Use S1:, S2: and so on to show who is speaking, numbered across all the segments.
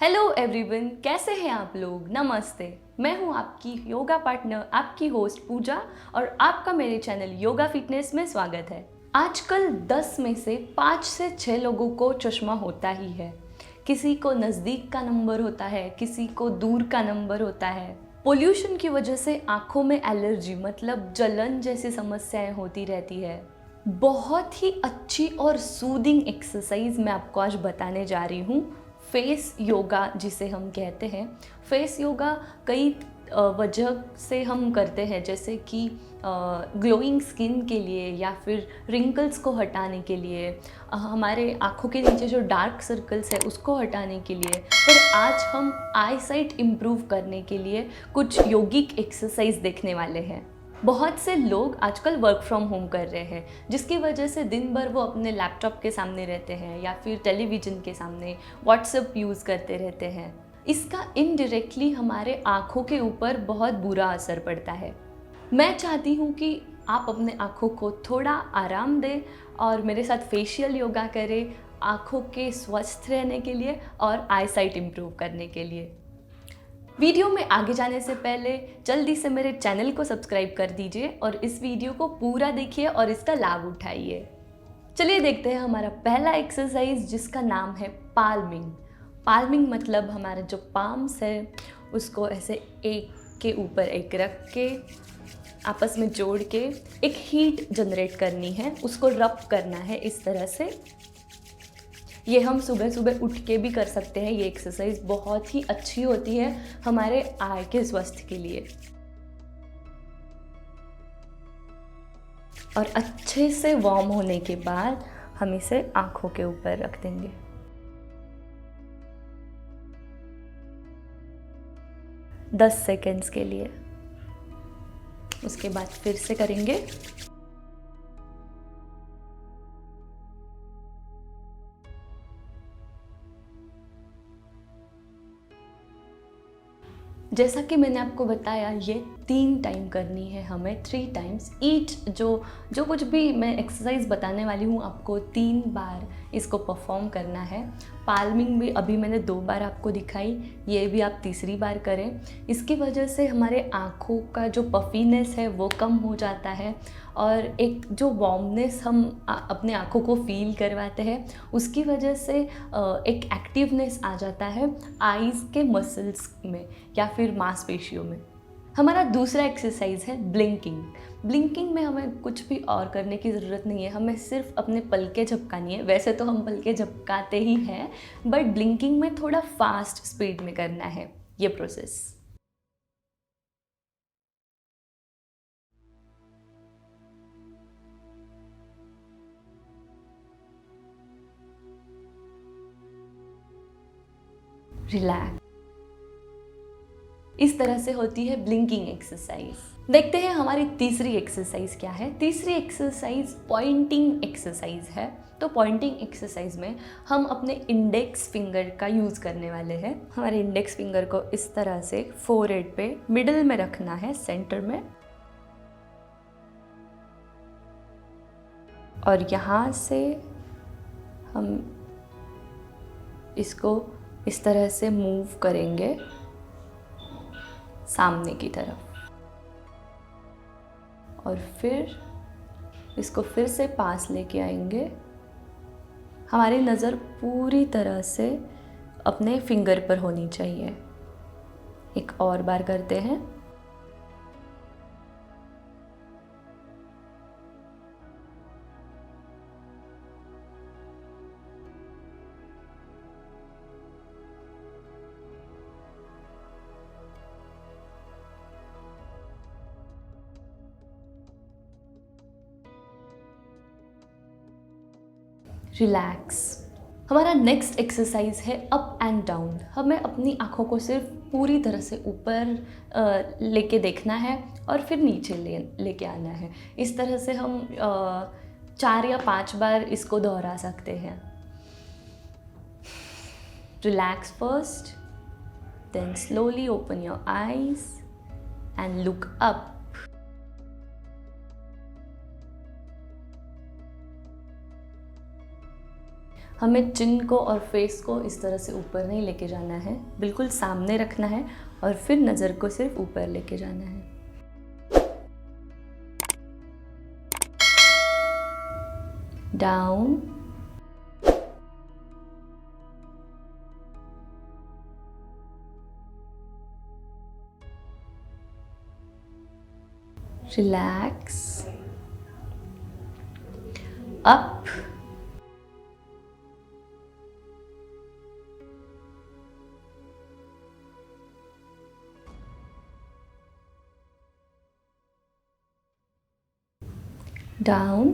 S1: Hello everyone, कैसे हैं आप लोग। नमस्ते। मैं हूं आपकी योगा पार्टनर, आपकी होस्ट पूजा, और आपका मेरे चैनल योगा फिटनेस में स्वागत है। आजकल 10 में से 5 से 6 लोगों को चश्मा होता ही है। किसी को नज़दीक का नंबर होता है, किसी को दूर का नंबर होता है। पोल्यूशन की वजह से आँखों में एलर्जी मतलब जलन जैसी समस्याएं होती रहती है। बहुत ही अच्छी और सूदिंग एक्सरसाइज मैं आपको आज बताने जा रही हूँ, फेस योगा जिसे हम कहते हैं। फेस योगा कई वजह से हम करते हैं, जैसे कि ग्लोइंग स्किन के लिए या फिर रिंकल्स को हटाने के लिए, हमारे आँखों के नीचे जो डार्क सर्कल्स है उसको हटाने के लिए। पर आज हम आई साइट इम्प्रूव करने के लिए कुछ योगिक एक्सरसाइज देखने वाले हैं। बहुत से लोग आजकल वर्क फ्रॉम होम कर रहे हैं, जिसकी वजह से दिन भर वो अपने लैपटॉप के सामने रहते हैं या फिर टेलीविज़न के सामने व्हाट्सएप यूज़ करते रहते हैं। इसका इनडायरेक्टली हमारे आँखों के ऊपर बहुत बुरा असर पड़ता है। मैं चाहती हूँ कि आप अपने आँखों को थोड़ा आराम दें और मेरे साथ फेशियल योगा करें, आँखों के स्वस्थ रहने के लिए और आई साइट इम्प्रूव करने के लिए। वीडियो में आगे जाने से पहले जल्दी से मेरे चैनल को सब्सक्राइब कर दीजिए और इस वीडियो को पूरा देखिए और इसका लाभ उठाइए। चलिए देखते हैं हमारा पहला एक्सरसाइज, जिसका नाम है पाल्मिंग। पाल्मिंग मतलब हमारा जो पाम्स है उसको ऐसे एक के ऊपर एक रख के आपस में जोड़ के एक हीट जनरेट करनी है, उसको रब करना है इस तरह से। ये हम सुबह सुबह उठ के भी कर सकते हैं। ये एक्सरसाइज बहुत ही अच्छी होती है हमारे आई के स्वास्थ्य के लिए। और अच्छे से वार्म होने के बाद हम इसे आँखों के ऊपर रख देंगे। दस सेकेंड्स के लिए। उसके बाद फिर से करेंगे। जैसा कि मैंने आपको बताया, ये 3 टाइम करनी है हमें, 3 टाइम्स ईच। जो कुछ भी मैं एक्सरसाइज बताने वाली हूँ आपको 3 बार इसको परफॉर्म करना है। पाल्मिंग भी अभी मैंने 2 बार आपको दिखाई, ये भी आप तीसरी बार करें। इसकी वजह से हमारे आँखों का जो पफीनेस है वो कम हो जाता है और एक जो वार्मनेस हम अपने आँखों को फील करवाते हैं उसकी वजह से एक एक्टिवनेस आ जाता है आईज़ के मसल्स में या फिर मांसपेशियों में। हमारा दूसरा एक्सरसाइज है ब्लिंकिंग। ब्लिंकिंग में हमें कुछ भी और करने की ज़रूरत नहीं है, हमें सिर्फ अपने पलकें झपकानी है। वैसे तो हम पलकें झपकाते ही हैं, बट ब्लिंकिंग में थोड़ा फास्ट स्पीड में करना है ये प्रोसेस। रिलैक्स। इस तरह से होती है ब्लिंकिंग एक्सरसाइज। देखते हैं हमारी तीसरी एक्सरसाइज क्या है। तीसरी एक्सरसाइज पॉइंटिंग एक्सरसाइज है। तो पॉइंटिंग एक्सरसाइज में हम अपने इंडेक्स फिंगर का यूज़ करने वाले हैं। हमारे इंडेक्स फिंगर को इस तरह से फोरहेड पे मिडिल में रखना है, सेंटर में, और यहाँ से हम इसको इस तरह से मूव करेंगे सामने की तरफ, और फिर इसको फिर से पास लेके आएंगे। हमारी नज़र पूरी तरह से अपने फिंगर पर होनी चाहिए। एक और बार करते हैं। रिलैक्स। हमारा नेक्स्ट एक्सरसाइज है अप एंड डाउन। हमें अपनी आँखों को सिर्फ पूरी तरह से ऊपर लेके देखना है और फिर नीचे लेके आना है। इस तरह से हम 4 या 5 बार इसको दोहरा सकते हैं। Relax first, then slowly open your eyes and look up. हमें चिन को और फेस को इस तरह से ऊपर नहीं लेके जाना है, बिल्कुल सामने रखना है और फिर नज़र को सिर्फ ऊपर लेके जाना है। Down, relax, up, down,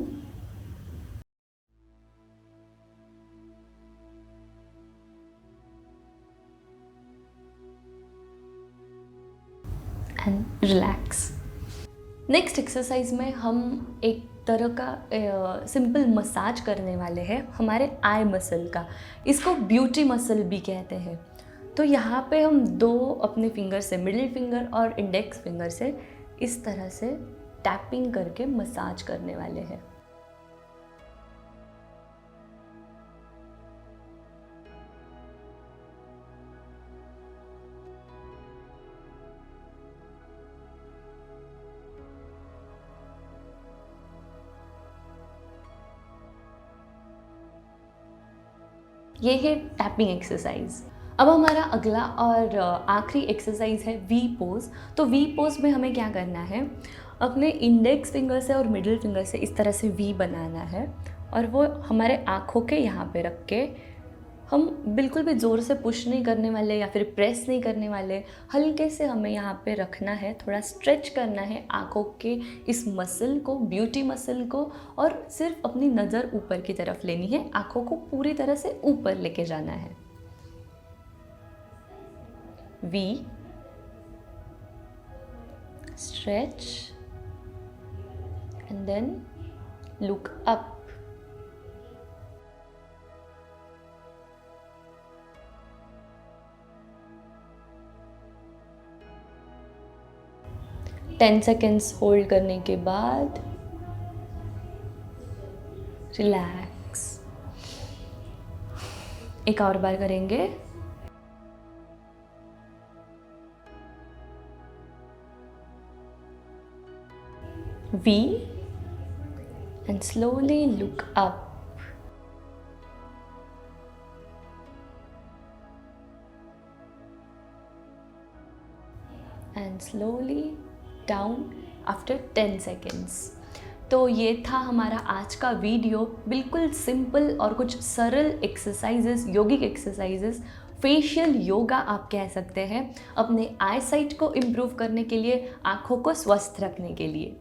S1: and relax. Next exercise में हम एक तरह का सिंपल मसाज करने वाले हैं हमारे आई मसल का। इसको ब्यूटी मसल भी कहते हैं। तो यहाँ पे हम दो अपने फिंगर से, मिडिल फिंगर और इंडेक्स फिंगर से इस तरह से टैपिंग करके मसाज करने वाले हैं। ये है टैपिंग एक्सरसाइज। अब हमारा अगला और आखिरी एक्सरसाइज है वी पोज। तो वी पोज में हमें क्या करना है, अपने इंडेक्स फिंगर से और मिडिल फिंगर से इस तरह से वी बनाना है और वो हमारे आँखों के यहाँ पे रख के हम बिल्कुल भी ज़ोर से पुश नहीं करने वाले या फिर प्रेस नहीं करने वाले, हल्के से हमें यहाँ पे रखना है, थोड़ा स्ट्रेच करना है आँखों के इस मसल को, ब्यूटी मसल को, और सिर्फ अपनी नज़र ऊपर की तरफ लेनी है, आँखों को पूरी तरह से ऊपर लेके जाना है। V, stretch and then look up. Ten seconds hold करने के बाद रिलैक्स। एक और बार करेंगे। V and slowly look up. And slowly down after 10 seconds. तो ये था हमारा आज का वीडियो। बिल्कुल सिंपल और कुछ सरल एक्सरसाइजेस, योगिक एक्सरसाइजेस, फेशियल योगा आप कह सकते हैं, अपने आई साइट को इम्प्रूव करने के लिए, आँखों को स्वस्थ रखने के लिए।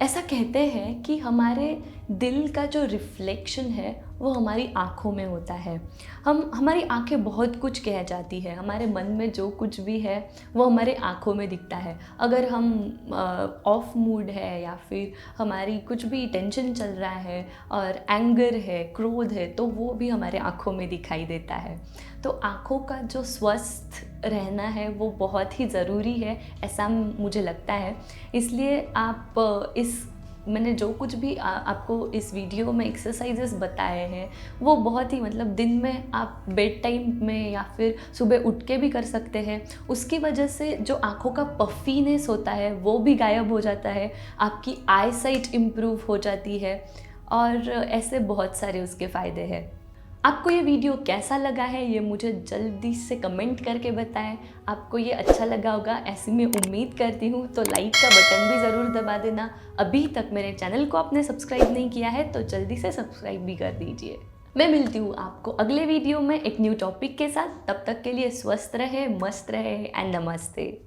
S1: ऐसा कहते हैं कि हमारे दिल का जो रिफ्लेक्शन है वो हमारी आँखों में होता है। हमारी आँखें बहुत कुछ कह जाती है, हमारे मन में जो कुछ भी है वो हमारे आँखों में दिखता है। अगर हम ऑफ मूड है या फिर हमारी कुछ भी टेंशन चल रहा है और एंगर है, क्रोध है, तो वो भी हमारे आँखों में दिखाई देता है। तो आँखों का जो स्वस्थ रहना है वो बहुत ही ज़रूरी है, ऐसा मुझे लगता है। इसलिए आप मैंने जो कुछ भी आपको इस वीडियो में एक्सरसाइजेस बताए हैं वो बहुत ही दिन में आप बेड टाइम में या फिर सुबह उठ के भी कर सकते हैं। उसकी वजह से जो आँखों का पफीनेस होता है वो भी गायब हो जाता है, आपकी आई साइट इम्प्रूव हो जाती है और ऐसे बहुत सारे उसके फ़ायदे हैं। आपको ये वीडियो कैसा लगा है ये मुझे जल्दी से कमेंट करके बताएं। आपको ये अच्छा लगा होगा ऐसी मैं उम्मीद करती हूँ। तो लाइक का बटन भी ज़रूर दबा देना। अभी तक मेरे चैनल को आपने सब्सक्राइब नहीं किया है तो जल्दी से सब्सक्राइब भी कर दीजिए। मैं मिलती हूँ आपको अगले वीडियो में एक न्यू टॉपिक के साथ। तब तक के लिए स्वस्थ रहे, मस्त रहे एंड नमस्ते।